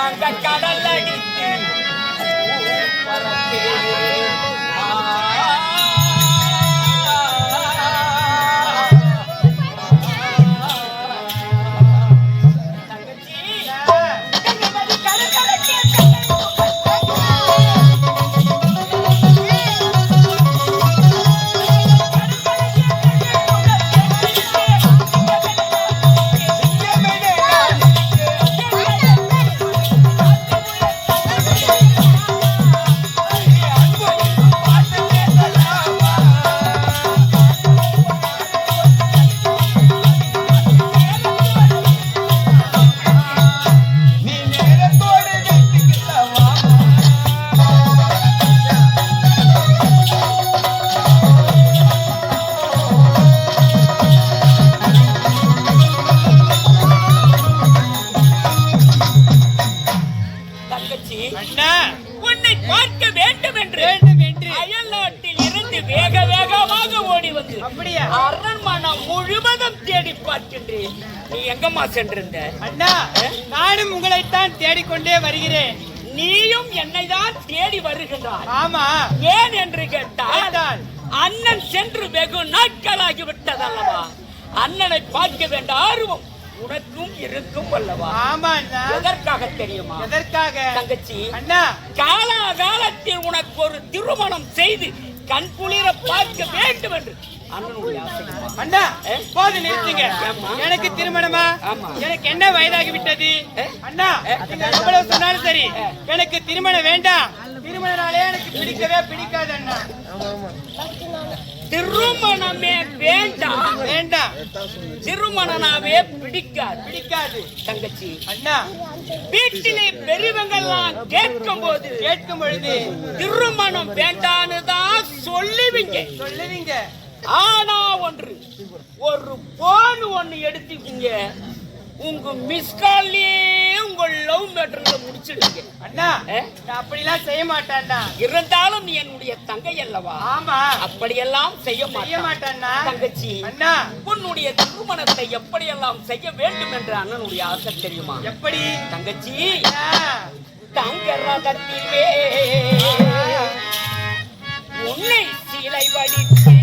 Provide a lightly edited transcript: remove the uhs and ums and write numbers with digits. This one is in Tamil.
அந்த கடல் அடித்து பரப்பே உன்னை பார்க்க வேண்டும் என்று அயல் நாட்டில் இருந்து வேக வேகமாக ஓடி வந்து அரண்மனை முழுவதும் தேடி பார்க்கின்றேன். நீ எங்கம்மா சென்றிருந்த? அண்ணா, நானும் உங்களைத்தான் தேடிக்கொண்டே வருகிறேன். நீயும் என்னை தான் தேடி வருகின்றாய். ஆமா. ஏன் என்று கேட்டால் அண்ணன் சென்று வெகு நாட்களாகி விட்டதல்லவா? அண்ணனை பார்க்க வேண்ட ஆர்வம் உனக்கும் இருக்கும் அல்லவா? ஆமா அண்ணா. எதற்காக தெரியுமா? எதற்காக? தங்கச்சி, அண்ணா, காலகாலத்தில் உனக்கு ஒரு திருமணம் செய்து கண் குளிர பார்க்க வேண்டும் என்று அண்ணனுடைய ஆசை. அண்ணா, போது நிறுத்துங்க. எனக்கு திருமணமா? எனக்கு என்ன வயதாகி விட்டது? அண்ணா, எவ்வளவு சொன்னாலும் சரி, எனக்கு திருமணம் வேண்டாம். திருமண நாளே எனக்கு பிடிக்கவே பிடிக்காது அண்ணா. திருமணமே வேண்டாம். வேண்டாம். திருமணனாவே பிடிக்காது. தங்கச்சி, அண்ணா, வீட்டிலே பெரியவங்கெல்லாம் கேட்கும் பொழுது திருமணம் வேண்டான்னு தான் சொல்லுவீங்க. ஆனா ஒரு போன் ஒண்ணு எடுத்துக்கீங்க, உங்க மிஸ்கால்லே உங்க லவ் மேட்டர்ல முடிச்சிடுங்க. அண்ணா, நான் அப்படிலாம் செய்ய மாட்டேன்டா. இருந்தாலும் நீ என்னுடைய தங்கை அல்லவா? ஆமா. அப்படியெல்லாம் செய்ய மாட்டேன்னா. தங்கச்சி, அண்ணா, உன்னுடைய திருமணத்தை எப்படியெல்லாம் செய்ய வேண்டும் என்று அண்ணனுடைய ஆசை தெரியுமா? எப்படி? தங்கச்சி, தங்க ரதத்திலே உன்னை சிலை வடித்தே